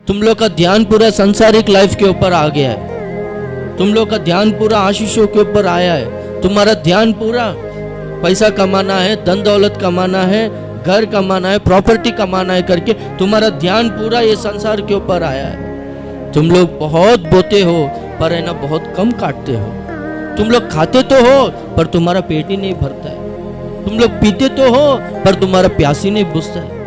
तुम लोग का ध्यान पूरा सांसारिक लाइफ के ऊपर आ गया है, तुम लोग का ध्यान पूरा आशीषों के ऊपर आया है, तुम्हारा ध्यान पूरा पैसा कमाना है, धन दौलत कमाना है, घर कमाना है, प्रॉपर्टी कमाना है करके तुम्हारा ध्यान पूरा ये संसार के ऊपर आया है। तुम लोग बहुत बोते हो पर है ना बहुत कम काटते हो। तुम लोग खाते तो हो पर तुम्हारा पेट ही नहीं भरता है। तुम लोग पीते तो हो पर तुम्हारा प्यास ही नहीं बुझता है।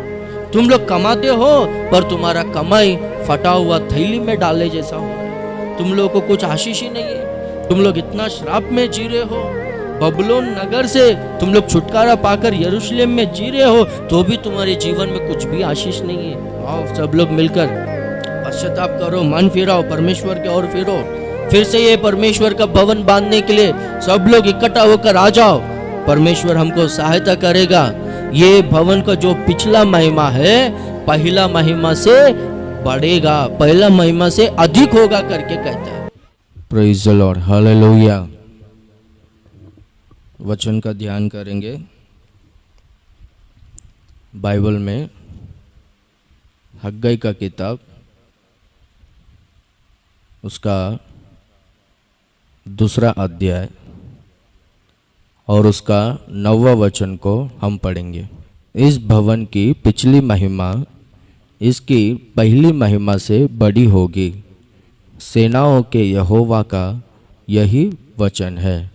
तुम लोग कमाते हो पर तुम्हारा कमाई फटा हुआ थैली में डाले जैसा हो रहा है। तुम लोगों को कुछ आशीष ही नहीं है। तुम लोग इतना श्राप में जी रहे हो। बबलोन नगर से तुम लोग छुटकारा पाकर यरूशलेम में जी रहे हो तो भी तुम्हारे जीवन में कुछ भी आशीष नहीं है। आओ सब लोग मिलकर पश्चाताप करो, मन फिराओ, परमेश्वर की ओर फिरो। फिर से ये परमेश्वर का भवन बांधने के लिए सब लोग इकट्ठा होकर आ जाओ। परमेश्वर हमको सहायता करेगा। ये भवन का जो पिछला महिमा है पहला महिमा से बढ़ेगा, पहला महिमा से अधिक होगा करके कहता है। Praise the Lord, hallelujah. वचन का ध्यान करेंगे। बाइबल में हग्गाई का किताब उसका 2 अध्याय और उसका 9वां वचन को हम पढ़ेंगे। इस भवन की पिछली महिमा इसकी पहली महिमा से बड़ी होगी। सेनाओं के यहोवा का यही वचन है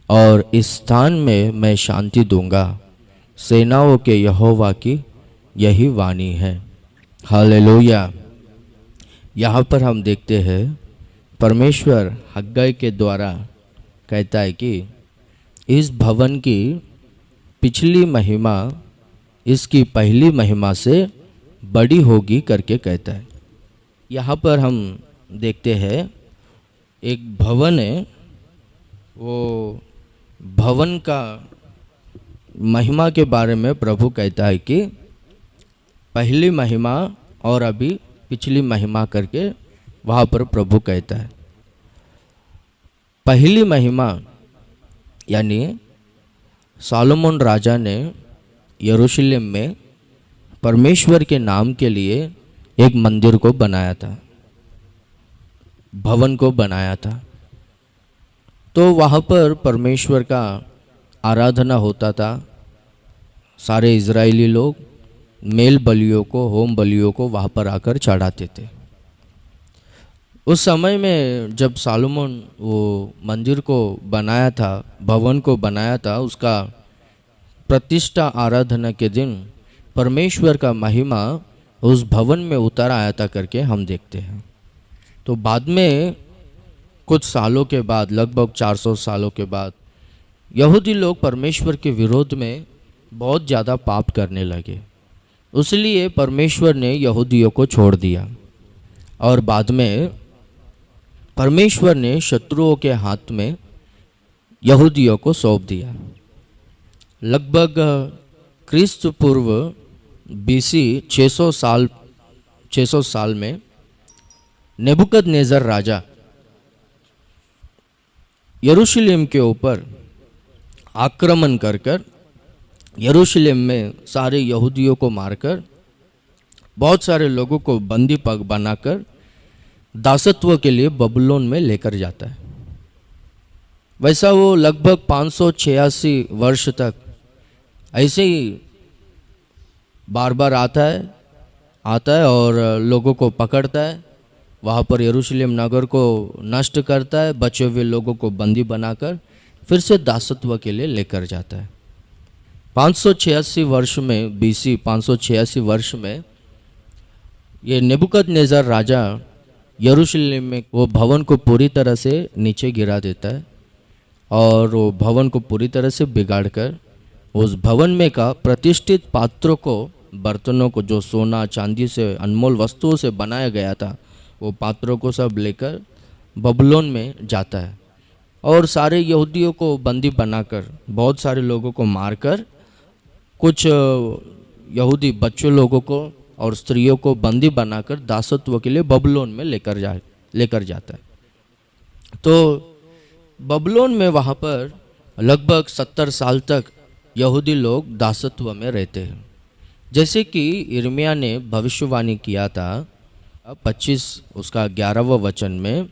और इस स्थान में मैं शांति दूंगा। सेनाओं के यहोवा की यही वाणी है। हालेलुया। यहाँ पर हम देखते हैं परमेश्वर हग्गाई के द्वारा कहता है कि इस भवन की पिछली महिमा इसकी पहली महिमा से बड़ी होगी करके कहता है। यहाँ पर हम देखते हैं एक भवन है, वो भवन का महिमा के बारे में प्रभु कहता है कि पहली महिमा और अभी पिछली महिमा करके वहाँ पर प्रभु कहता है। पहली महिमा यानी सोलोमन राजा ने यरूशलेम में परमेश्वर के नाम के लिए एक मंदिर को बनाया था, भवन को बनाया था। तो वहाँ पर परमेश्वर का आराधना होता था। सारे इज़राइली लोग मेल बलियों को, होम बलियों को वहाँ पर आकर चढ़ाते थे। उस समय में जब सोलोमन वो मंदिर को बनाया था, भवन को बनाया था, उसका प्रतिष्ठा आराधना के दिन परमेश्वर का महिमा उस भवन में उतर आया था करके हम देखते हैं। तो बाद में कुछ सालों के बाद, लगभग 400 सालों के बाद, यहूदी लोग परमेश्वर के विरोध में बहुत ज़्यादा पाप करने लगे। इसलिए परमेश्वर ने यहूदियों को छोड़ दिया और बाद में परमेश्वर ने शत्रुओं के हाथ में यहूदियों को सौंप दिया। लगभग क्रिस्त पूर्व BC 600 साल में नेबुकदनेज़र राजा यरूशलेम के ऊपर आक्रमण कर यरूशलेम में सारे यहूदियों को मारकर बहुत सारे लोगों को बंदी पग बनाकर दासत्व के लिए बबुलोन में लेकर जाता है। वैसा वो लगभग 586 वर्ष तक ऐसे ही बार बार आता है और लोगों को पकड़ता है, वहाँ पर यरूशलेम नगर को नष्ट करता है, बचे हुए लोगों को बंदी बनाकर फिर से दासत्व के लिए लेकर जाता है। 586 वर्ष में, BC 586 वर्ष में ये नेबुकदनेज़र राजा यरूशलेम में वो भवन को पूरी तरह से नीचे गिरा देता है और वो भवन को पूरी तरह से बिगाड़कर उस भवन में का प्रतिष्ठित पात्रों को, बर्तनों को, जो सोना चांदी से, अनमोल वस्तुओं से बनाया गया था, वो पात्रों को सब लेकर बबुलोन में जाता है और सारे यहूदियों को बंदी बनाकर, बहुत सारे लोगों को मारकर, कुछ यहूदी बच्चों लोगों को और स्त्रियों को बंदी बनाकर दासत्व के लिए बबुलोन में लेकर जाता है। तो बबुलोन में वहाँ पर लगभग 70 साल तक यहूदी लोग दासत्व में रहते हैं। जैसे कि यिर्मयाह ने भविष्यवाणी किया था 25 उसका 11वां वचन में,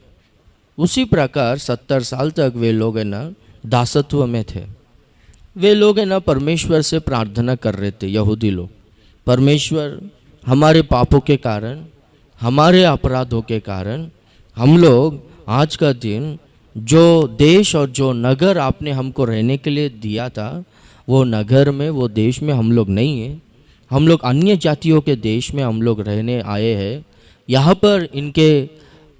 उसी प्रकार 70 साल तक वे लोग है ना दासत्व में थे। वे लोग है ना परमेश्वर से प्रार्थना कर रहे थे, यहूदी लोग, परमेश्वर हमारे पापों के कारण, हमारे अपराधों के कारण हम लोग आज का दिन जो देश और जो नगर आपने हमको रहने के लिए दिया था, वो नगर में, वो देश में हम लोग नहीं हैं। हम लोग अन्य जातियों के देश में हम लोग रहने आए हैं। यहाँ पर इनके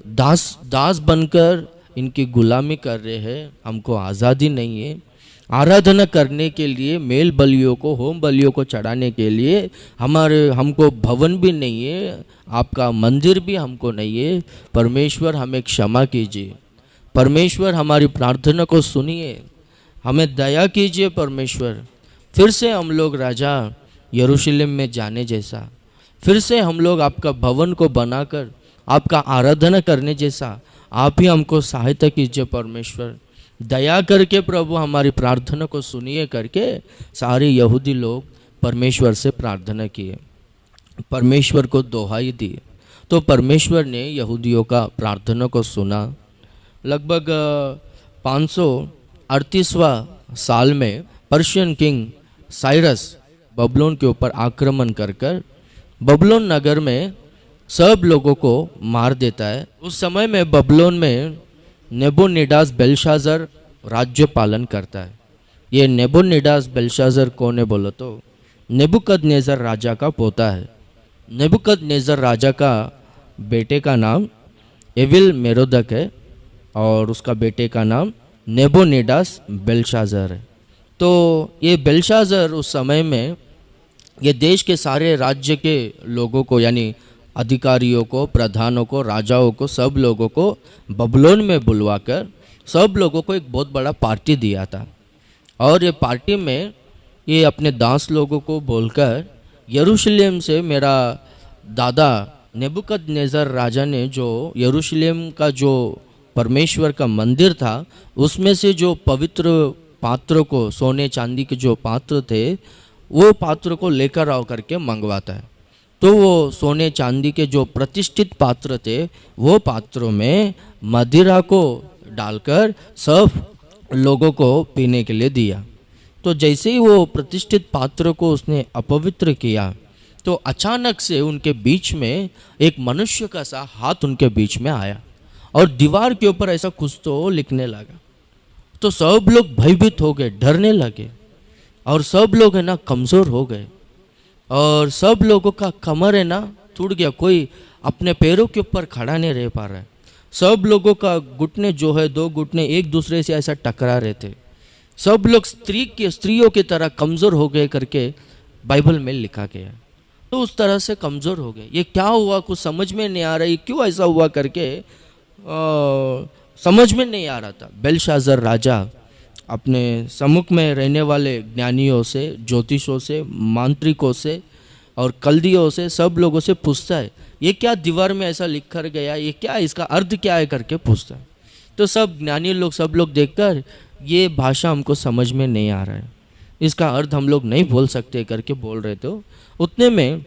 दास बनकर इनकी गुलामी कर रहे हैं। हमको आज़ादी नहीं है। आराधना करने के लिए, मेल बलियों को, होम बलियों को चढ़ाने के लिए हमको भवन भी नहीं है, आपका मंदिर भी हमको नहीं है। परमेश्वर हमें क्षमा कीजिए, परमेश्वर हमारी प्रार्थना को सुनिए, हमें दया कीजिए परमेश्वर। फिर से हम लोग राजा यरूशलेम में जाने जैसा, फिर से हम लोग आपका भवन को बनाकर आपका आराधना करने जैसा आप ही हमको सहायता कीजिए परमेश्वर। दया करके प्रभु हमारी प्रार्थना को सुनिए करके सारे यहूदी लोग परमेश्वर से प्रार्थना किए, परमेश्वर को दोहाई दी। तो परमेश्वर ने यहूदियों का प्रार्थना को सुना। लगभग 538वां साल में पर्शियन किंग साइरस बबलोन के ऊपर आक्रमण कर बबलोन नगर में सब लोगों को मार देता है। उस समय में बबलोन में नेबूनिडास बेलशाजर राज्य पालन करता है। ये नेबूनिडास बेलशाजर कौन है बोलो तो नेबुकदनेज़र राजा का पोता है। नेबुकदनेज़र राजा का बेटे का नाम एविल मेरोदक है और उसका बेटे का नाम नेबूनिडास बेलशाजर है। तो ये बेलशाजर उस समय में ये देश के सारे राज्य के लोगों को, यानी अधिकारियों को, प्रधानों को, राजाओं को, सब लोगों को बबलोन में बुलवाकर सब लोगों को एक बहुत बड़ा पार्टी दिया था। और ये पार्टी में ये अपने दास लोगों को बोलकर यरूशलेम से मेरा दादा नेबुकदनेज़र राजा ने जो यरूशलेम का जो परमेश्वर का मंदिर था उसमें से जो पवित्र पात्र को, सोने चांदी के जो पात्र थे, वो पात्र को लेकर आओ करके मंगवाता है। तो वो सोने चांदी के जो प्रतिष्ठित पात्र थे वो पात्रों में मदिरा को डालकर सब लोगों को पीने के लिए दिया। तो जैसे ही वो प्रतिष्ठित पात्र को उसने अपवित्र किया तो अचानक से उनके बीच में एक मनुष्य का सा हाथ उनके बीच में आया और दीवार के ऊपर ऐसा कुछ तो लिखने लगा। तो सब लोग भयभीत हो गए, डरने लगे और सब लोग है ना कमज़ोर हो गए और सब लोगों का कमर है ना टूट गया। कोई अपने पैरों के ऊपर खड़ा नहीं रह पा रहा है। सब लोगों का घुटने जो है, दो घुटने एक दूसरे से ऐसा टकरा रहे थे। सब लोग स्त्रियों की तरह कमज़ोर हो गए करके बाइबल में लिखा गया। तो उस तरह से कमज़ोर हो गए। ये क्या हुआ, कुछ समझ में नहीं आ रहा, ये क्यों ऐसा हुआ करके समझ में नहीं आ रहा था। बेलशाजर राजा अपने सम्मुख में रहने वाले ज्ञानियों से, ज्योतिषों से, मांत्रिकों से और कल्दियों से, सब लोगों से पूछता है ये क्या दीवार में ऐसा लिख कर गया, ये क्या, इसका अर्थ क्या है करके पूछता है। तो सब ज्ञानी लोग, सब लोग देखकर ये भाषा हमको समझ में नहीं आ रहा है, इसका अर्थ हम लोग नहीं बोल सकते करके बोल रहे थे। उतने में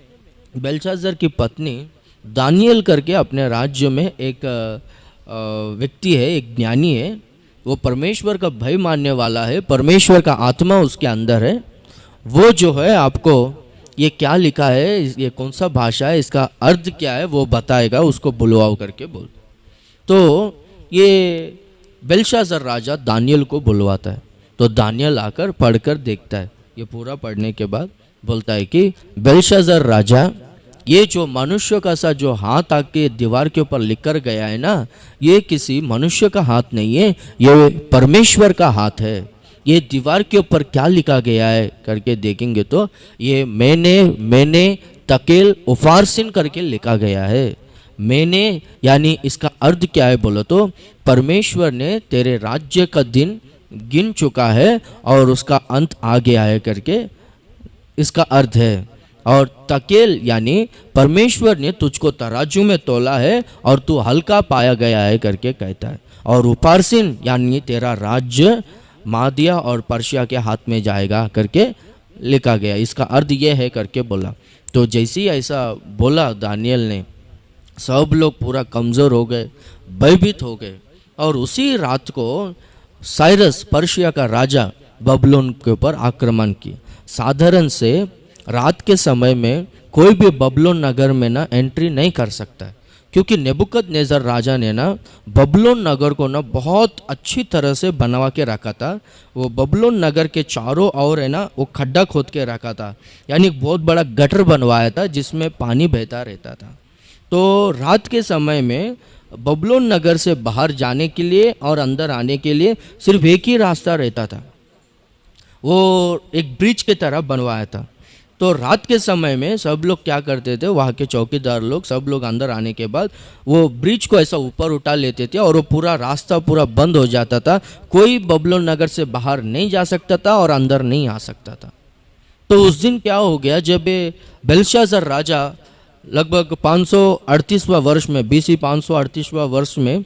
बेलशाजर की पत्नी दानियल करके अपने राज्य में एक व्यक्ति है, एक ज्ञानी है, वो परमेश्वर का भय मानने वाला है, परमेश्वर का आत्मा उसके अंदर है। वो जो है आपको ये क्या लिखा है, ये कौन सा भाषा है, इसका अर्थ क्या है वो बताएगा, उसको बुलवाओ करके बोल। तो ये बेलशाजर राजा दानियल को बुलवाता है। तो दानियल आकर पढ़कर देखता है। ये पूरा पढ़ने के बाद बोलता है कि बेलशाजर राजा, ये जो मनुष्य का सा जो हाथ आके दीवार के ऊपर लिख कर गया है ना, ये किसी मनुष्य का हाथ नहीं है, ये परमेश्वर का हाथ है। ये दीवार के ऊपर क्या लिखा गया है करके देखेंगे तो ये मैंने तकेल उफारसिन करके लिखा गया है। मैंने यानी इसका अर्थ क्या है बोलो तो परमेश्वर ने तेरे राज्य का दिन गिन चुका है और उसका अंत आ गया है करके इसका अर्थ है। और तकेल यानी परमेश्वर ने तुझको तराजू में तोला है और तू हल्का पाया गया है करके कहता है। और उपारसिन यानी तेरा राज्य मादिया और पर्शिया के हाथ में जाएगा करके लिखा गया, इसका अर्थ ये है करके बोला। तो जैसे ही ऐसा बोला दानियल ने, सब लोग पूरा कमज़ोर हो गए, भयभीत हो गए। और उसी रात को साइरस पर्शिया का राजा बबलोन के ऊपर आक्रमण किया। साधारण से रात के समय में कोई भी बबलोन नगर में ना एंट्री नहीं कर सकता है, क्योंकि नेबुकदनेस्सर राजा ने ना बबलोन नगर को ना बहुत अच्छी तरह से बनवा के रखा था। वो बबलोन नगर के चारों ओर है ना वो खड्डा खोद के रखा था, यानी बहुत बड़ा गटर बनवाया था जिसमें पानी बहता रहता था। तो रात के समय में बबलोन नगर से बाहर जाने के लिए और अंदर आने के लिए सिर्फ एक ही रास्ता रहता था, वो एक ब्रिज की तरह बनवाया था। तो रात के समय में सब लोग क्या करते थे, वहाँ के चौकीदार लोग सब लोग अंदर आने के बाद वो ब्रिज को ऐसा ऊपर उठा लेते थे और वो पूरा रास्ता पूरा बंद हो जाता था। कोई बबलोन नगर से बाहर नहीं जा सकता था और अंदर नहीं आ सकता था। तो उस दिन क्या हो गया, जब बेलशाज़र राजा लगभग 538वां वर्ष में, बीसी 538वां वर्ष में,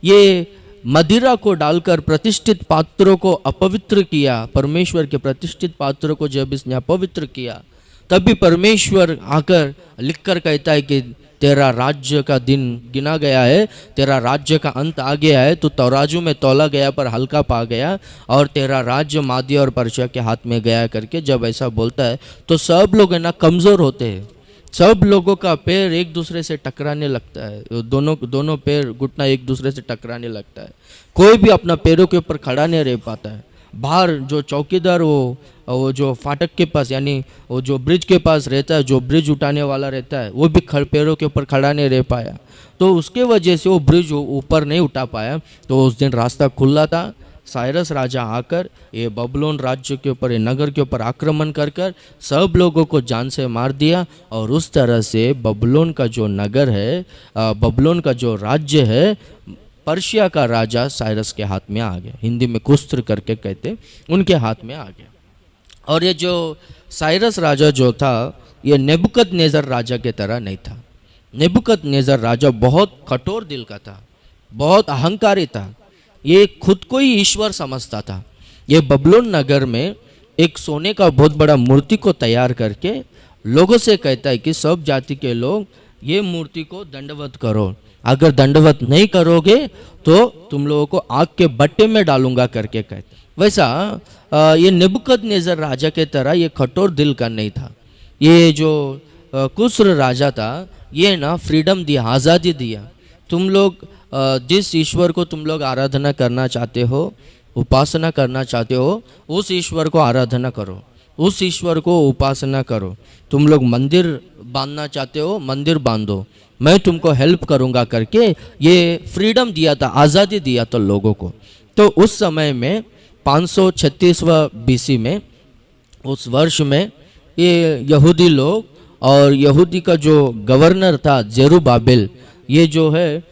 ये मदिरा को डालकर प्रतिष्ठित पात्रों को अपवित्र किया, परमेश्वर के प्रतिष्ठित पात्रों को जब इसने अपवित्र किया, तभी परमेश्वर आकर लिखकर कहता है कि तेरा राज्य का दिन गिना गया है, तेरा राज्य का अंत आ गया है, तो तराजू में तौला गया पर हल्का पा गया और तेरा राज्य मादिया और पर्शिया के हाथ में गया करके जब ऐसा बोलता है तो सब लोग है ना कमज़ोर होते हैं। सब लोगों का पैर एक दूसरे से टकराने लगता है, दोनों पैर घुटना एक दूसरे से टकराने लगता है। कोई भी अपना पैरों के ऊपर खड़ा नहीं रह पाता है। बाहर जो चौकीदार वो जो फाटक के पास, यानी वो जो ब्रिज के पास रहता है, जो ब्रिज उठाने वाला रहता है, वो भी पैरों के ऊपर खड़ा नहीं रह पाया। तो उसके वजह से वो ब्रिज ऊपर नहीं उठा पाया। तो उस दिन रास्ता खुला था। साइरस राजा आकर ये बबलोन राज्य के ऊपर, ये नगर के ऊपर आक्रमण कर सब लोगों को जान से मार दिया। और उस तरह से बबलोन का जो नगर है, बबलोन का जो राज्य है, पर्शिया का राजा साइरस के हाथ में आ गया। हिंदी में कुस्त्र करके कहते, उनके हाथ में आ गया। और ये जो साइरस राजा जो था, ये नेबुकदनेस्सर राजा के तरह नहीं था। नेबुकदनेस्सर राजा बहुत कठोर दिल का था, बहुत अहंकारी था, ये खुद को ही ईश्वर समझता था। ये बबलोन नगर में एक सोने का बहुत बड़ा मूर्ति को तैयार करके लोगों से कहता है कि सब जाति के लोग ये मूर्ति को दंडवत करो, अगर दंडवत नहीं करोगे तो तुम लोगों को आग के बट्टे में डालूंगा करके कहते। वैसा ये नेबुकदनेस्सर राजा के तरह ये कठोर दिल का नहीं था। ये जो कुस्र राजा था, ये ना फ्रीडम दिया, आज़ादी दिया। तुम लोग जिस ईश्वर को तुम लोग आराधना करना चाहते हो, उपासना करना चाहते हो, उस ईश्वर को आराधना करो, उस ईश्वर को उपासना करो। तुम लोग मंदिर बांधना चाहते हो, मंदिर बांधो, मैं तुमको हेल्प करूंगा करके ये फ्रीडम दिया था, आज़ादी दिया था लोगों को। तो उस समय में 536वां बीसी में, उस वर्ष में ये यहूदी लोग और यहूदी का जो गवर्नर था जेरुब्बाबेल, ये जो है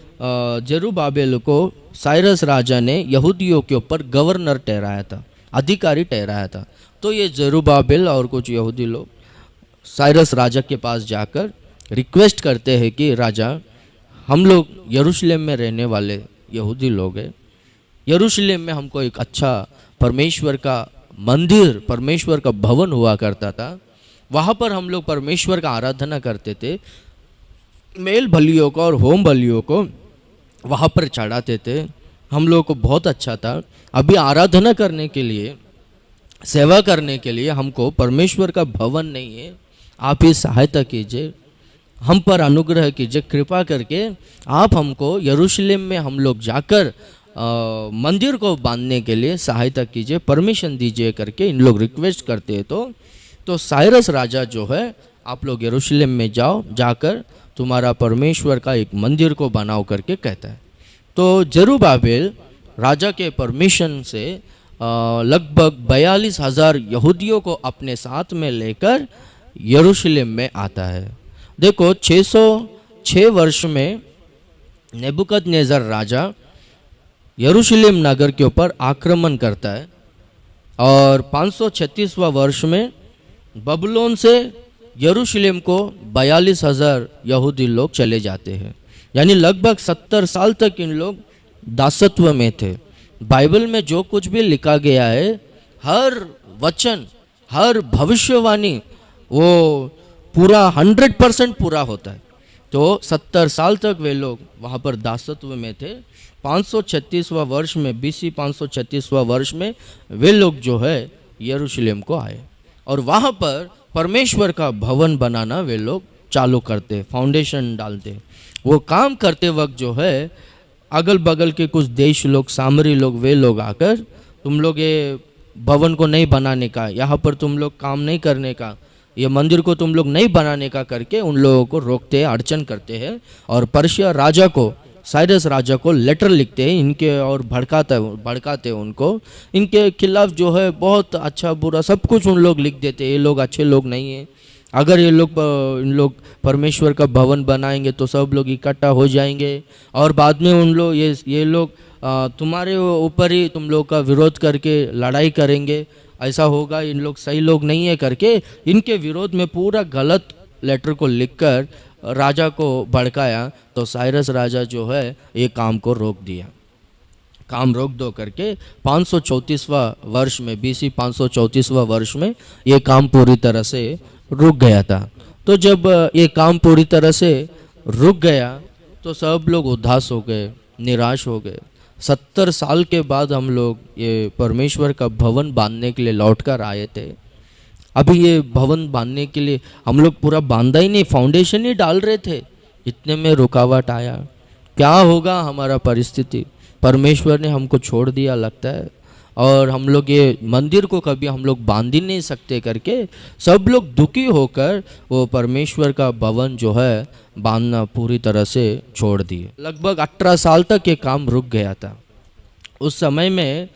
जेरुब्बाबेल को साइरस राजा ने यहूदियों के ऊपर गवर्नर ठहराया था, अधिकारी ठहराया था। तो ये जेरुब्बाबेल और कुछ यहूदी लोग साइरस राजा के पास जाकर रिक्वेस्ट करते हैं कि राजा, हम लोग यरूशलेम में रहने वाले यहूदी लोग हैं, यरूशलेम में हमको एक अच्छा परमेश्वर का मंदिर, परमेश्वर का भवन हुआ करता था, वहाँ पर हम लोग परमेश्वर का आराधना करते थे, मेल बलियों को और होम बलियों को वहाँ पर चढ़ाते थे, हम लोगों को बहुत अच्छा था। अभी आराधना करने के लिए, सेवा करने के लिए हमको परमेश्वर का भवन नहीं है, आप ही सहायता कीजिए, हम पर अनुग्रह कीजिए, कृपा करके आप हमको यरूशलेम में हम लोग जाकर मंदिर को बांधने के लिए सहायता कीजिए, परमिशन दीजिए करके इन लोग रिक्वेस्ट करते हैं। तो साइरस राजा जो है, आप लोग यरूशलेम में जाओ, जाकर तुम्हारा परमेश्वर का एक मंदिर को बनाओ करके कहता है। तो जेरुब्बाबेल राजा के परमिशन से लगभग 42,000 यहूदियों को अपने साथ में लेकर यरूशलेम में आता है। देखो 606 वर्ष में नेबुकदनेस्सर राजा यरूशलेम नगर के ऊपर आक्रमण करता है और 536वां वर्ष में बबलोन से यरूशलेम को 42,000 यहूदी लोग चले जाते हैं। यानी लगभग 70 साल तक इन लोग दासत्व में थे। बाइबल में जो कुछ भी लिखा गया है, हर वचन, हर भविष्यवाणी वो पूरा 100% पूरा होता है। तो 70 साल तक वे लोग वहाँ पर दासत्व में थे। 536वां वर्ष में, BC 536वां वर्ष में वे लोग जो है यरूशलेम को आए और वहाँ पर परमेश्वर का भवन बनाना वे लोग चालू करते, फाउंडेशन डालते। वो काम करते वक्त जो है अगल बगल के कुछ देश लोग, सामरी लोग, वे लोग आकर तुम लोग ये भवन को नहीं बनाने का, यहाँ पर तुम लोग काम नहीं करने का, ये मंदिर को तुम लोग नहीं बनाने का करके उन लोगों को रोकते, अड़चन करते हैं और पर्शिया राजा को, साइरस राजा को लेटर लिखते हैं इनके और भड़काते उनको, इनके खिलाफ जो है बहुत अच्छा बुरा सब कुछ उन लोग लिख देते। ये लोग अच्छे लोग नहीं हैं, अगर इन लोग परमेश्वर का भवन बनाएंगे तो सब लोग इकट्ठा हो जाएंगे और बाद में उन लोग ये लोग तुम्हारे ऊपर ही तुम लोग का विरोध करके लड़ाई करेंगे, ऐसा होगा, इन लोग सही लोग नहीं है करके इनके विरोध में पूरा गलत लेटर को लिखकर राजा को भड़काया। तो साइरस राजा जो है ये काम को रोक दिया, काम रोक दो करके 534वां वर्ष में, BC 534वां वर्ष में ये काम पूरी तरह से रुक गया था। तो जब ये काम पूरी तरह से रुक गया तो सब लोग उदास हो गए, निराश हो गए। 70 साल के बाद हम लोग ये परमेश्वर का भवन बांधने के लिए लौट कर आए थे। अभी ये भवन बांधने के लिए हम लोग पूरा बांधा ही नहीं, फाउंडेशन ही डाल रहे थे, इतने में रुकावट आया। क्या होगा हमारा परिस्थिति? परमेश्वर ने हमको छोड़ दिया लगता है और हम लोग ये मंदिर को कभी हम लोग बांध ही नहीं सकते करके सब लोग दुखी होकर वो परमेश्वर का भवन जो है बांधना पूरी तरह से छोड़ दिए। लगभग 18 साल तक ये काम रुक गया था। उस समय में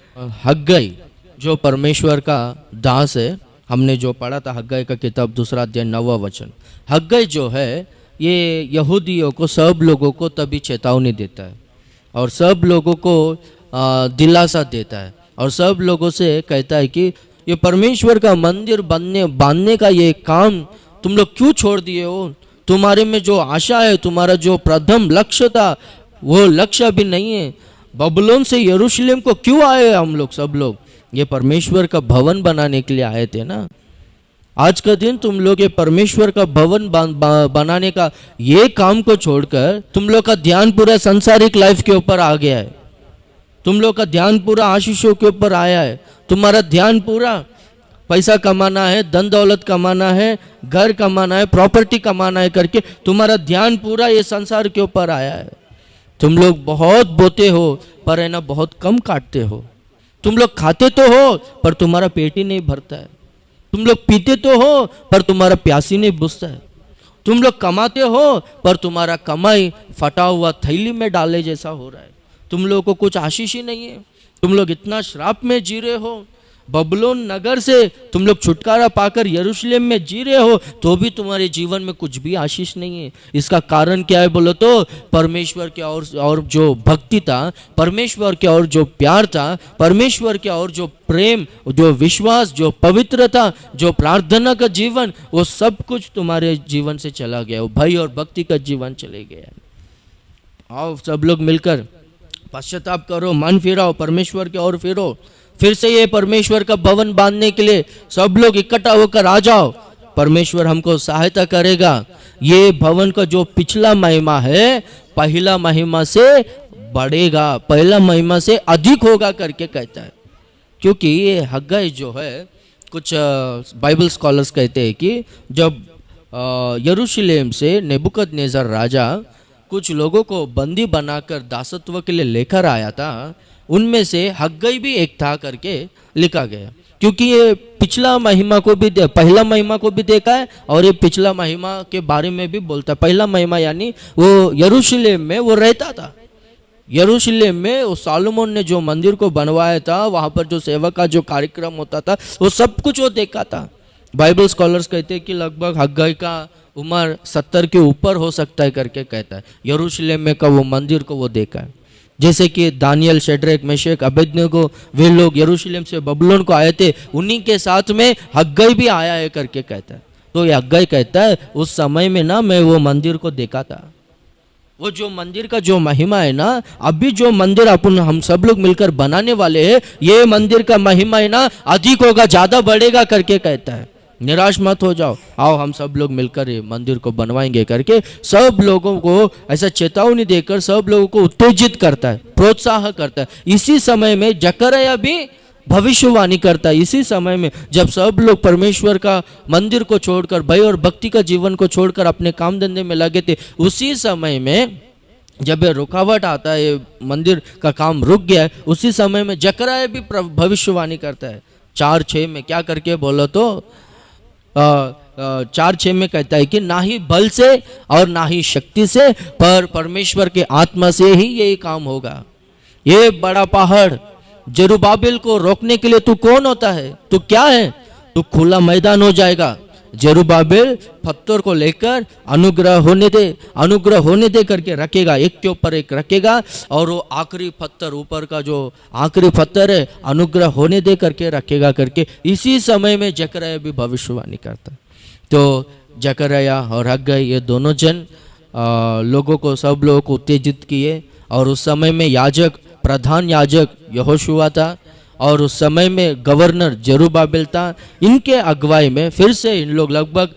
हग्गई जो परमेश्वर का दास है, हमने जो पढ़ा था हग्गई का किताब 2 अध्याय 9वां वचन, हग्गई जो है ये यहूदियों को, सब लोगों को तभी चेतावनी देता है और सब लोगों को दिलासा देता है और सब लोगों से कहता है कि ये परमेश्वर का मंदिर बांधने का ये काम तुम लोग क्यों छोड़ दिए हो? तुम्हारे में जो आशा है, तुम्हारा जो प्रथम लक्ष्य था, वो लक्ष्य अभी नहीं है। बबुलोन से यरूशलेम को क्यों आए हम लोग? सब लोग ये परमेश्वर का भवन बनाने के लिए आए थे ना। आज का दिन तुम लोग ये परमेश्वर का भवन बनाने का ये काम को छोड़कर तुम लोग का ध्यान पूरा संसारिक लाइफ के ऊपर आ गया है, तुम लोग का ध्यान पूरा आशीषों के ऊपर आया है, तुम्हारा ध्यान पूरा पैसा कमाना है, धन दौलत कमाना है, घर कमाना है, प्रॉपर्टी कमाना है करके तुम्हारा ध्यान पूरा ये संसार के ऊपर आया है। तुम लोग बहुत बोते हो पर है ना बहुत कम काटते हो। तुम लोग खाते तो हो पर तुम्हारा पेट ही नहीं भरता है। तुम लोग पीते तो हो पर तुम्हारा प्यास ही नहीं बुझता है। तुम लोग कमाते हो पर तुम्हारा कमाई फटा हुआ थैली में डाले जैसा हो रहा है। तुम लोगों को कुछ आशीष ही नहीं है। तुम लोग इतना श्राप में जी रहे हो। बबुलोन नगर से तुम लोग छुटकारा पाकर यरूशलेम में जी रहे हो तो भी तुम्हारे जीवन में कुछ भी आशीष नहीं है। इसका कारण क्या है बोलो तो परमेश्वर के और जो भक्ति था, परमेश्वर के और जो प्यार था, परमेश्वर के और जो प्रेम, जो विश्वास, जो पवित्रता, जो प्रार्थना का जीवन, वो सब कुछ तुम्हारे जीवन से चला गया। वो भय और भक्ति का जीवन चले गया। आओ सब लोग मिलकर पश्चाताप करो, मन फिराओ, परमेश्वर की ओर फिरो। फिर से ये परमेश्वर का भवन बांधने के लिए सब लोग इकट्ठा होकर आ जाओ। परमेश्वर हमको सहायता करेगा। ये भवन का जो पिछला महिमा है पहला महिमा से बढ़ेगा, पहला महिमा से अधिक होगा करके कहता है। क्योंकि ये हग्गाई जो है, कुछ बाइबल स्कॉलर्स कहते हैं कि जब यरूशलेम से नेबुकदनेस्सर राजा कुछ लोगों को बंदी बनाकर दासत्व के लिए लेकर आया था, उनमें से हग्गाई भी एक था करके लिखा गया। क्योंकि ये पिछला महिमा को भी पहला महिमा को भी देखा है और ये पिछला महिमा के बारे में भी बोलता है। पहला महिमा यानी वो यरूशलेम में वो रहता था। यरूशलेम में वो सोलोमन ने जो मंदिर को बनवाया था, वहाँ पर जो सेवा का जो कार्यक्रम होता था, वो सब कुछ वो देखा था। बाइबल स्कॉलर्स कहते हैं कि लगभग हग्गाई का उम्र 70 के ऊपर हो सकता है करके कहता है। यरूशलेम में का वो मंदिर को वो देखा है। जैसे कि दानियल, शेड्रक, मेशक, अबेदनगो, वे लोग यरूशलेम से बबुलोन को आए थे, उन्हीं के साथ में हग्गाई भी आया है करके कहता है। तो ये हग्गाई कहता है उस समय में ना मैं वो मंदिर को देखा था। वो जो मंदिर का जो महिमा है ना, अभी जो मंदिर अपन हम सब लोग मिलकर बनाने वाले हैं, ये मंदिर का महिमा है ना अधिक होगा, ज्यादा बढ़ेगा करके कहता है। निराश मत हो जाओ, आओ हम सब लोग मिलकर ये मंदिर को बनवाएंगे करके सब लोगों को ऐसा चेतावनी देकर सब लोगों को उत्तेजित करता है, प्रोत्साह करता है। इसी समय में जकरया भी भविष्यवाणी करता है। इसी समय में जब सब लोग परमेश्वर का मंदिर को छोड़कर, भय और भक्ति का जीवन को छोड़कर अपने काम धंधे में लगे थे, उसी समय में जब ये रुकावट आता है, ये मंदिर का काम रुक गया है, उसी समय में जकरया भी भविष्यवाणी करता है। 4:6 में क्या करके बोलो तो 4:6 में कहता है कि ना ही बल से और ना ही शक्ति से, पर परमेश्वर के आत्मा से ही यही काम होगा। ये बड़ा पहाड़ जरुब्बाबिल को रोकने के लिए तू कौन होता है? तू क्या है? तू खुला मैदान हो जाएगा। जरुब्बाबिल पत्थर को लेकर अनुग्रह होने दे करके रखेगा, एक के ऊपर एक रखेगा, और वो आखिरी पत्थर, ऊपर का जो आखिरी पत्थर है, अनुग्रह होने दे करके रखेगा करके इसी समय में जकरया भी भविष्यवाणी करता है। तो जकरया और हग्गई ये दोनों जन लोगों को, सब लोगों को उत्तेजित किए। और उस समय में याजक, प्रधान याजक यहोशुआ था, और उस समय में गवर्नर जरुब्बाबिल था। इनके अगुवाई में फिर से इन लोग लगभग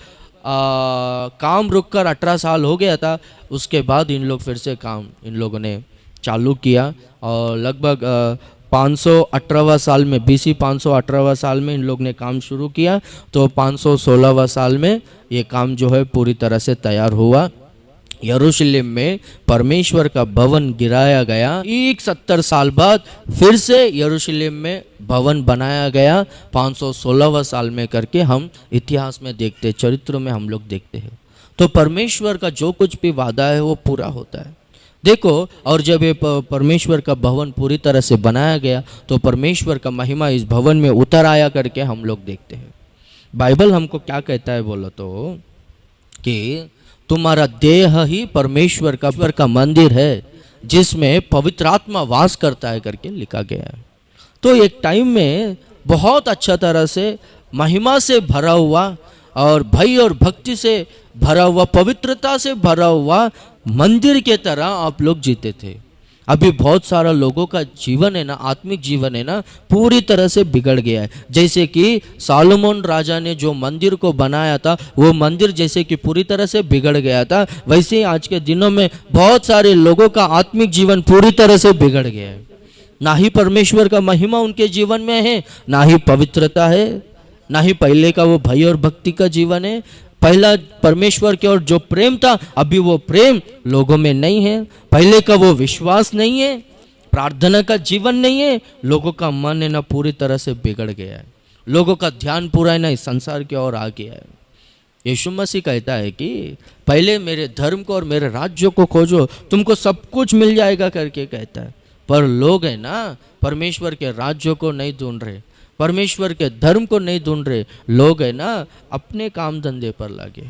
काम रुककर 18 साल हो गया था। उसके बाद इन लोग फिर से काम इन लोगों ने चालू किया, और लगभग 518वां साल में, BC 518वां साल में इन लोग ने काम शुरू किया। तो 516वां साल में ये काम जो है पूरी तरह से तैयार हुआ। यरूशलेम में परमेश्वर का भवन गिराया गया। 70 साल बाद फिर से यरूशलेम में भवन बनाया गया, 516वां साल में करके हम इतिहास में देखते, चरित्र में हम लोग देखते हैं। तो परमेश्वर का जो कुछ भी वादा है वो पूरा होता है। देखो, और जब ये परमेश्वर का भवन पूरी तरह से बनाया गया तो परमेश्वर का महिमा इस भवन में उतर आया करके हम लोग देखते हैं। बाइबल हमको क्या कहता है बोलो तो कि तुम्हारा देह ही परमेश्वर का मंदिर है जिसमें पवित्र आत्मा वास करता है करके लिखा गया है। तो एक टाइम में बहुत अच्छा तरह से महिमा से भरा हुआ और भय और भक्ति से भरा हुआ, पवित्रता से भरा हुआ मंदिर के तरह आप लोग जीते थे। अभी बहुत सारा लोगों का जीवन है ना, आत्मिक जीवन है ना, पूरी तरह से बिगड़ गया है। जैसे कि सालोमोन राजा ने जो मंदिर को बनाया था, वो मंदिर जैसे कि पूरी तरह से बिगड़ गया था, वैसे ही आज के दिनों में बहुत सारे लोगों का आत्मिक जीवन पूरी तरह से बिगड़ गया है। ना ही परमेश्वर का महिमा उनके जीवन में है, ना ही पवित्रता है, ना ही पहले का वो भय और भक्ति का जीवन है। पहला परमेश्वर की ओर जो प्रेम था, अभी वो प्रेम लोगों में नहीं है। पहले का वो विश्वास नहीं है, प्रार्थना का जीवन नहीं है। लोगों का मन है ना पूरी तरह से बिगड़ गया है। लोगों का ध्यान पूरा है ना इस संसार की ओर आ गया है। यीशु मसीह कहता है कि पहले मेरे धर्म को और मेरे राज्य को खोजो, तुमको सब कुछ मिल जाएगा करके कहता है। पर लोग है ना परमेश्वर के राज्य को नहीं ढूंढ रहे, परमेश्वर के धर्म को नहीं ढूंढ रहे। लोग है ना अपने काम धंधे पर लगे।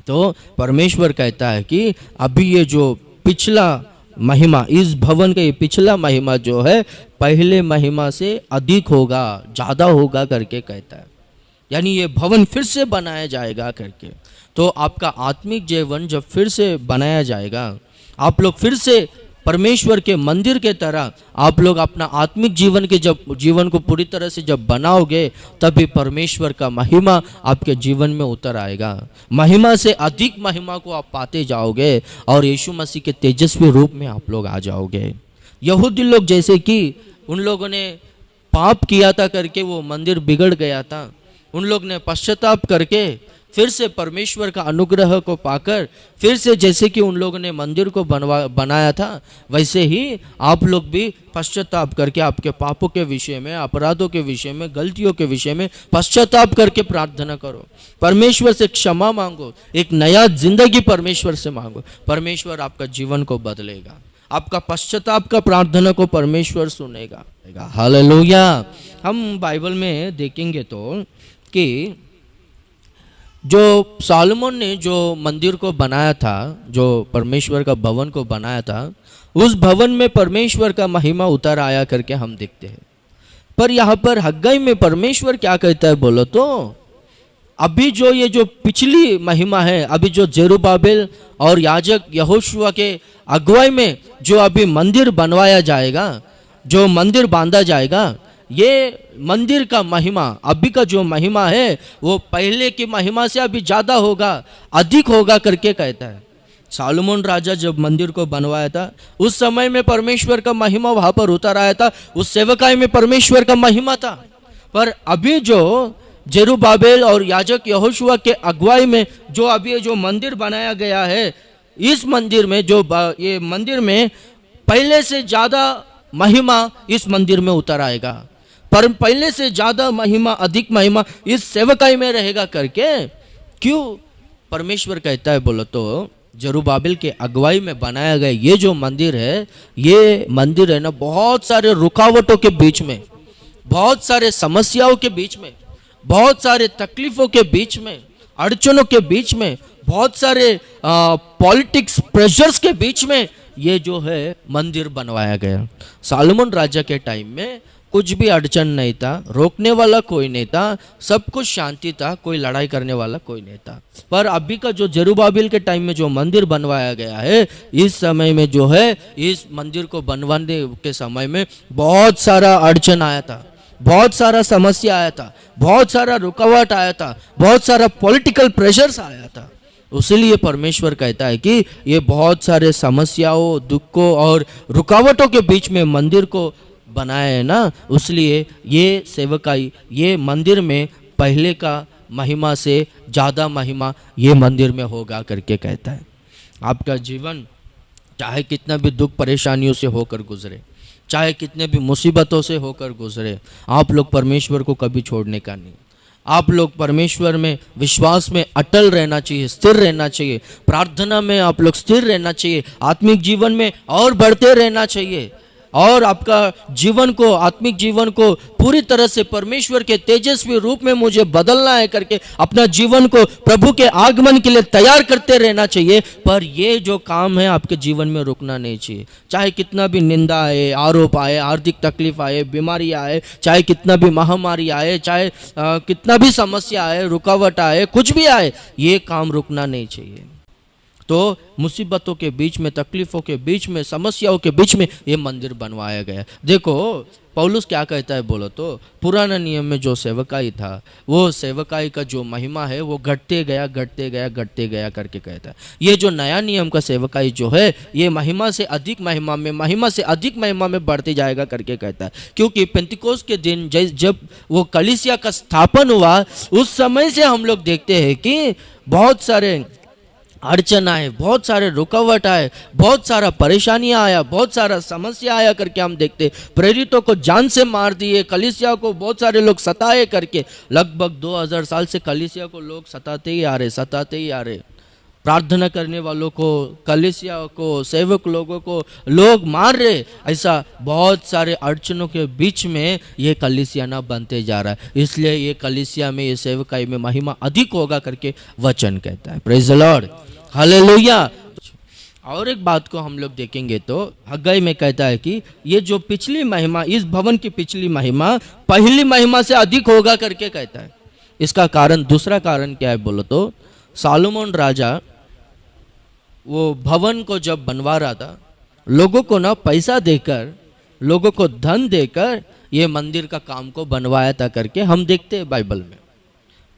तो परमेश्वर कहता है कि अभी ये जो पिछला महिमा, इस भवन का ये पिछला महिमा जो है पहले महिमा से अधिक होगा, ज़्यादा होगा करके कहता है। यानी ये भवन फिर से बनाया जाएगा करके। तो आपका आत्मिक जीवन जब फिर से बनाया जाएगा, आप लोग फिर से परमेश्वर के मंदिर के तरह आप लोग अपना आत्मिक जीवन को पूरी तरह से जब बनाओगे, तभी परमेश्वर का महिमा आपके जीवन में उतर आएगा। महिमा से अधिक महिमा को आप पाते जाओगे और यीशु मसीह के तेजस्वी रूप में आप लोग आ जाओगे। यहूदी लोग जैसे कि उन लोगों ने पाप किया था करके वो मंदिर बिगड़ गया था, उन लोग ने पश्चाताप करके फिर से परमेश्वर का अनुग्रह को पाकर फिर से जैसे कि उन लोगों ने मंदिर को बनाया था, वैसे ही आप लोग भी पश्चाताप करके आपके पापों के विषय में, अपराधों के विषय में, गलतियों के विषय में पश्चाताप करके प्रार्थना करो। परमेश्वर से क्षमा मांगो, एक नया जिंदगी परमेश्वर से मांगो। परमेश्वर आपका जीवन को बदलेगा, आपका पश्चाताप का प्रार्थना को परमेश्वर सुनेगा। हालेलुया। हम बाइबल में देखेंगे तो कि जो सालोमोन ने जो मंदिर को बनाया था, जो परमेश्वर का भवन को बनाया था, उस भवन में परमेश्वर का महिमा उतर आया करके हम देखते हैं। पर यहाँ पर हग्गाई में परमेश्वर क्या कहता है बोलो तो, अभी जो ये जो पिछली महिमा है, अभी जो जेरुब्बाबिल और याजक यहोशुआ के अगुवाई में जो अभी मंदिर बनवाया जाएगा, जो मंदिर बांधा जाएगा, ये मंदिर का महिमा, अभी का जो महिमा है वो पहले की महिमा से अभी ज़्यादा होगा, अधिक होगा करके कहता है। सालोमन राजा जब मंदिर को बनवाया था उस समय में परमेश्वर का महिमा वहाँ पर उतर आया था, उस सेवकाई में परमेश्वर का महिमा था। पर अभी जो जेरुब्बाबेल और याजक यहोशुआ के अगुवाई में जो अभी जो मंदिर बनाया गया है, इस मंदिर में ये मंदिर में पहले से ज़्यादा महिमा इस मंदिर में उतर आएगा, पर पहले से ज़्यादा महिमा, अधिक महिमा इस सेवकाई में रहेगा करके क्यों परमेश्वर कहता है बोलो तो जेरुब्बाबेल के अगुवाई में बनाया गया ये जो मंदिर है, ये मंदिर है ना बहुत सारे रुकावटों के बीच में, बहुत सारे समस्याओं के बीच में, बहुत सारे तकलीफों के बीच में, अड़चनों के बीच में, बहुत सारे पॉलिटिक्स प्रेशर्स के बीच में ये जो है मंदिर बनवाया गया। सालोमन राजा के टाइम में कुछ भी अड़चन नहीं था, रोकने वाला कोई नहीं था, सब कुछ शांति था, कोई लड़ाई करने वाला कोई नहीं था। पर अभी का जो जेरुब्बाबेल के टाइम में जो मंदिर बनवाया गया है, इस समय में जो है इस मंदिर को बनवाने के समय में बहुत सारा अड़चन आया था, बहुत सारा समस्या आया था, बहुत सारा रुकावट आया था, बहुत सारा पॉलिटिकल प्रेशर्स आया था। इसलिए परमेश्वर कहता है कि ये बहुत सारे समस्याओं, दुखों और रुकावटों के बीच में मंदिर को बनाया है ना, इसलिए ये सेवकाई, ये मंदिर में पहले का महिमा से ज़्यादा महिमा ये मंदिर में होगा करके कहता है। आपका जीवन चाहे कितना भी दुख परेशानियों से होकर गुजरे, चाहे कितने भी मुसीबतों से होकर गुजरे, आप लोग परमेश्वर को कभी छोड़ने का नहीं। आप लोग परमेश्वर में विश्वास में अटल रहना चाहिए, स्थिर रहना चाहिए, प्रार्थना में आप लोग स्थिर रहना चाहिए, आत्मिक जीवन में और बढ़ते रहना चाहिए, और आपका जीवन को, आत्मिक जीवन को पूरी तरह से परमेश्वर के तेजस्वी रूप में मुझे बदलना है करके अपना जीवन को प्रभु के आगमन के लिए तैयार करते रहना चाहिए। पर ये जो काम है आपके जीवन में रुकना नहीं चाहिए। चाहे कितना भी निंदा आए, आरोप आए, आर्थिक तकलीफ आए, बीमारी आए, चाहे कितना भी महामारी आए, चाहे कितना भी समस्या आए, रुकावट आए, कुछ भी आए, ये काम रुकना नहीं चाहिए। तो मुसीबतों के बीच में, तकलीफ़ों के बीच में, समस्याओं के बीच में ये मंदिर बनवाया गया। देखो पौलुस क्या कहता है बोलो तो, पुराना नियम में जो सेवकाई था, वो सेवकाई का जो महिमा है वो घटते गया, घटते गया, घटते गया करके कहता है। ये जो नया नियम का सेवकाई जो है, ये महिमा से अधिक महिमा में, महिमा से अधिक महिमा में बढ़ते जाएगा करके कहता है। क्योंकि पेंतिकोस्त के दिन जब वो कलीसिया का स्थापन हुआ, उस समय से हम लोग देखते हैं कि बहुत सारे अड़चन आए, बहुत सारे रुकावट आए, बहुत सारा परेशानियां आया, बहुत सारा समस्या आया करके हम देखते। प्रेरितों को जान से मार दिए, कलीसिया को बहुत सारे लोग सताए करके, लगभग 2000 साल से कलीसिया को लोग सताते ही आ रहे। प्रार्थना करने वालों को, कलीसिया को, सेवक लोगों को लोग मार रहे। ऐसा बहुत सारे अड़चनों के बीच में ये कलीसिया ना बनते जा रहा है। इसलिए ये कलीसिया में, ये सेवकाई में महिमा अधिक होगा करके वचन कहता है। Praise the Lord, hallelujah. और एक बात को हम लोग देखेंगे तो हग्गाई में कहता है कि ये जो पिछली महिमा, इस भवन की पिछली महिमा पहली महिमा से अधिक होगा करके कहता है। इसका कारण, दूसरा कारण क्या है बोलो तो, सालोमन राजा वो भवन को जब बनवा रहा था, लोगों को ना पैसा देकर, लोगों को धन देकर ये मंदिर का काम को बनवाया था करके हम देखते हैं बाइबल में।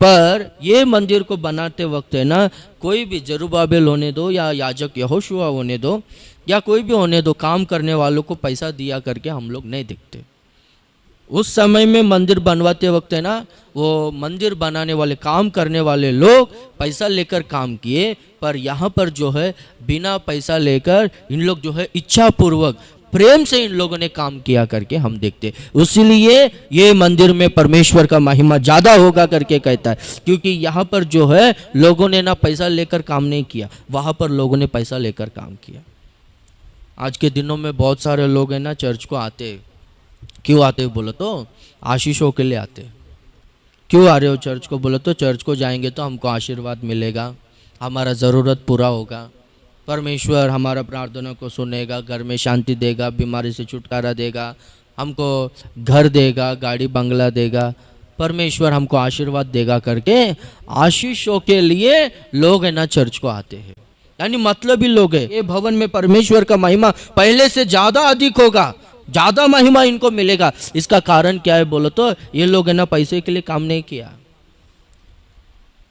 पर ये मंदिर को बनाते वक्त है ना, कोई भी जेरुब्बाबेल होने दो या याजक यहोशुआ होने दो या कोई भी होने दो, काम करने वालों को पैसा दिया करके हम लोग नहीं देखते। उस समय में मंदिर बनवाते वक्त है ना, वो मंदिर बनाने वाले, काम करने वाले लोग पैसा लेकर काम किए। पर यहाँ पर जो है बिना पैसा लेकर इन लोग जो है इच्छा पूर्वक, प्रेम से इन लोगों ने काम किया करके हम देखते। इसीलिए ये मंदिर में परमेश्वर का महिमा ज़्यादा होगा करके कहता है। क्योंकि यहाँ पर जो है लोगों ने ना पैसा लेकर काम नहीं किया, वहाँ पर लोगों ने पैसा लेकर काम किया। आज के दिनों में बहुत सारे लोग हैं ना चर्च को आते, क्यों आते बोलो तो आशीषों के लिए आते। क्यों आ रहे हो चर्च को बोलो तो, चर्च को जाएंगे तो हमको आशीर्वाद मिलेगा, हमारा ज़रूरत पूरा होगा, परमेश्वर हमारा प्रार्थना को सुनेगा, घर में शांति देगा, बीमारी से छुटकारा देगा, हमको घर देगा, गाड़ी बंगला देगा, परमेश्वर हमको आशीर्वाद देगा करके आशीषों के लिए लोग है ना चर्च को आते हैं। यानी मतलब ही लोग है, ये भवन में परमेश्वर का महिमा पहले से ज़्यादा अधिक होगा, ज्यादा महिमा इनको मिलेगा। इसका कारण क्या है बोलो तो ये लोग है ना पैसे के लिए काम नहीं किया।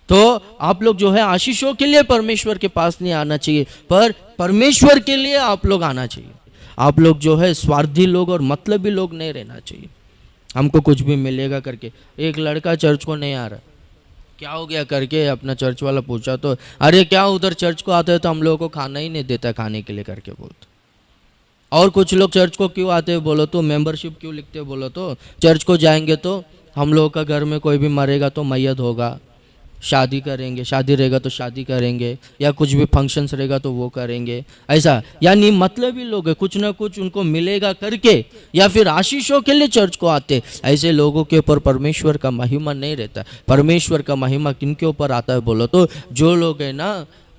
तो आप लोग जो है आशीषों के लिए परमेश्वर के पास नहीं आना चाहिए, पर परमेश्वर के लिए आप लोग आना चाहिए। आप लोग जो है स्वार्थी लोग और मतलबी लोग नहीं रहना चाहिए, हमको कुछ भी मिलेगा करके। एक लड़का चर्च को नहीं आ रहा, क्या हो गया करके अपना चर्च वाला पूछा तो अरे क्या उधर चर्च को आते हैं तो हम लोगों को खाना ही नहीं देता खाने के लिए करके बोलते। और कुछ लोग चर्च को क्यों आते हैं बोलो तो, मेंबरशिप क्यों लिखते हैं बोलो तो, चर्च को जाएंगे तो हम लोगों का घर में कोई भी मरेगा तो मैयत होगा, शादी करेंगे, शादी रहेगा तो शादी करेंगे, या कुछ भी फंक्शंस रहेगा तो वो करेंगे, ऐसा। यानी मतलबी लोग है, कुछ ना कुछ उनको मिलेगा करके या फिर आशीषों के लिए चर्च को आते। ऐसे लोगों के ऊपर परमेश्वर का महिमा नहीं रहता। परमेश्वर का महिमा किन के ऊपर आता है बोलो तो, जो लोग है ना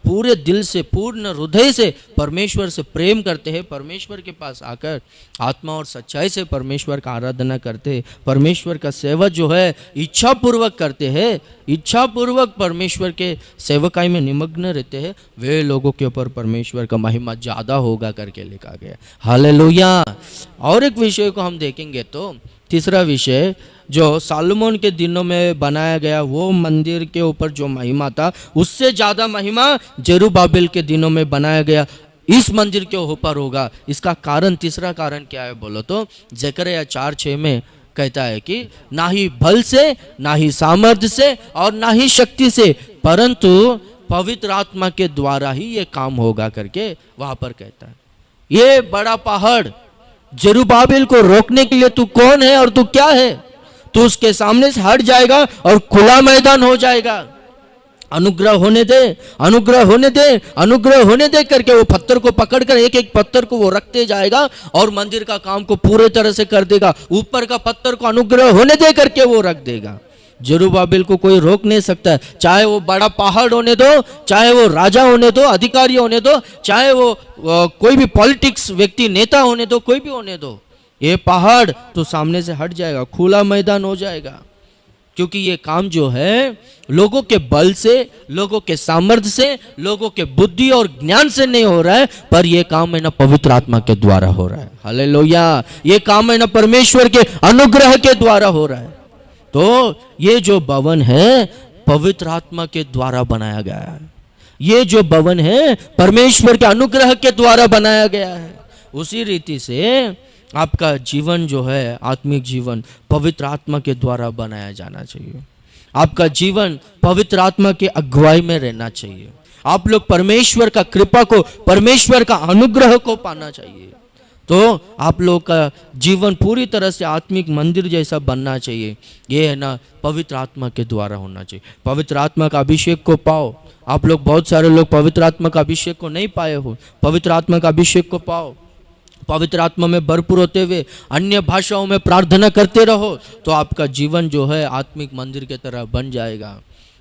पूरे दिल से पूर्ण हृदय से परमेश्वर से प्रेम करते हैं, परमेश्वर के पास आकर आत्मा और सच्चाई से परमेश्वर का आराधना करते हैं, परमेश्वर का सेवा जो है इच्छा पूर्वक करते हैं, इच्छा पूर्वक परमेश्वर के सेवकाई में निमग्न रहते हैं, वे लोगों के ऊपर परमेश्वर का महिमा ज़्यादा होगा करके लिखा गया। हालेलुया। और एक विषय को हम देखेंगे तो तीसरा विषय जो सालोमन के दिनों में बनाया गया वो मंदिर के ऊपर जो महिमा था उससे ज़्यादा महिमा जेरुब्बाबेल के दिनों में बनाया गया इस मंदिर के ऊपर होगा। इसका कारण, तीसरा कारण क्या है बोलो तो, जकरया 4:6 में कहता है कि ना ही बल से, ना ही सामर्थ्य से और ना ही शक्ति से, परंतु पवित्र आत्मा के द्वारा ही ये काम होगा करके वहां पर कहता है। ये बड़ा पहाड़ जेरुब्बाबेल को रोकने के लिए तू कौन है और तू क्या है? तू उसके सामने से हट जाएगा और खुला मैदान हो जाएगा। अनुग्रह होने दे, अनुग्रह होने दे, अनुग्रह होने दे करके वो पत्थर को पकड़कर एक एक पत्थर को वो रखते जाएगा और मंदिर का काम को पूरे तरह से कर देगा। ऊपर का पत्थर को अनुग्रह होने दे करके वो रख देगा। जेरुब्बाबेल को कोई रोक नहीं सकता, चाहे वो बड़ा पहाड़ होने दो, चाहे वो राजा होने दो, अधिकारी होने दो, चाहे वो कोई भी पॉलिटिक्स व्यक्ति, नेता होने दो, कोई भी होने दो, ये पहाड़ तो सामने से हट जाएगा, खुला मैदान हो जाएगा। क्योंकि ये काम जो है लोगों के बल से, लोगों के सामर्थ्य से, लोगों के बुद्धि और ज्ञान से नहीं हो रहा है, पर यह काम है ना पवित्र आत्मा के द्वारा हो रहा है। हालेलुया। ये काम है ना परमेश्वर के अनुग्रह के द्वारा हो रहा है। तो ये जो भवन है पवित्र आत्मा के द्वारा बनाया गया है, ये जो भवन है परमेश्वर के अनुग्रह के द्वारा बनाया गया है। उसी रीति से आपका जीवन जो है, आत्मिक जीवन, पवित्र आत्मा के द्वारा बनाया जाना चाहिए। आपका जीवन पवित्र आत्मा के अगुवाई में रहना चाहिए। आप लोग परमेश्वर का कृपा को, परमेश्वर का अनुग्रह को पाना चाहिए। तो आप लोग का जीवन पूरी तरह से आत्मिक मंदिर जैसा बनना चाहिए। ये है ना पवित्र आत्मा के द्वारा होना चाहिए। पवित्र आत्मा का अभिषेक को पाओ। आप लोग, बहुत सारे लोग पवित्र आत्मा का अभिषेक को नहीं पाए हो, पवित्र आत्मा का अभिषेक को पाओ। पवित्र आत्मा में भरपूर होते हुए अन्य भाषाओं में प्रार्थना करते रहो, तो आपका जीवन जो है आत्मिक मंदिर की तरह बन जाएगा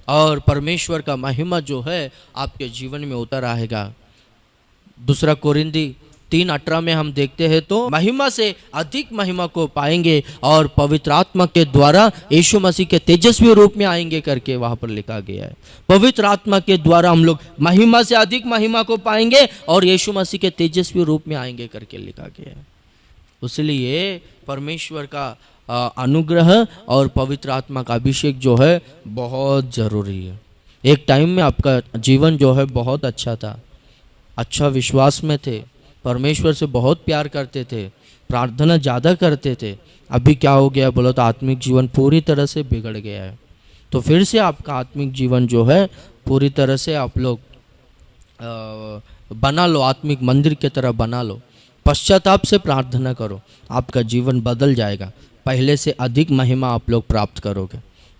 और परमेश्वर का महिमा जो है आपके जीवन में उतर आएगा। दूसरा कोरिन्थी 3:18 में हम देखते हैं तो महिमा से अधिक महिमा को पाएंगे और पवित्र आत्मा के द्वारा यीशु मसीह के तेजस्वी रूप में आएंगे करके वहां पर लिखा गया है। पवित्र आत्मा के द्वारा हम लोग महिमा से अधिक महिमा को पाएंगे और यीशु मसीह के तेजस्वी रूप में आएंगे करके लिखा गया है। इसलिए परमेश्वर का अनुग्रह और पवित्र आत्मा का अभिषेक जो है बहुत ज़रूरी है। एक टाइम में आपका जीवन जो है बहुत अच्छा था, अच्छा विश्वास में थे, परमेश्वर से बहुत प्यार करते थे, प्रार्थना ज़्यादा करते थे। अभी क्या हो गया बोलो तो आत्मिक जीवन पूरी तरह से बिगड़ गया है। तो फिर से आपका आत्मिक जीवन जो है पूरी तरह से आप लोग बना लो, आत्मिक मंदिर की तरह बना लो। पश्चाताप से प्रार्थना करो, आपका जीवन बदल जाएगा। पहले से अधिक महिमा आप लोग प्राप्त करोगे,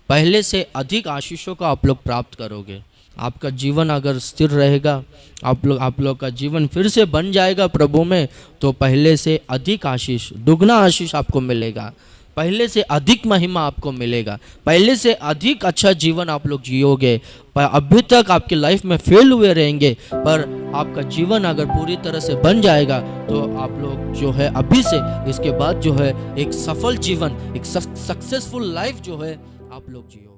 पहले से अधिक आशीषों को आप लोग प्राप्त करोगे। आपका जीवन अगर स्थिर रहेगा, आप लोग का जीवन फिर से बन जाएगा प्रभु में, तो पहले से अधिक आशीष, दुगना आशीष आपको मिलेगा, पहले से अधिक महिमा आपको मिलेगा, पहले से अधिक अच्छा जीवन आप लोग जियोगे। पर अभी तक आपकी लाइफ में फेल हुए रहेंगे, पर आपका जीवन अगर पूरी तरह से बन जाएगा तो आप लोग जो है अभी से इसके बाद जो है एक सफल जीवन, एक सक्सेसफुल लाइफ जो है आप लोग जियो।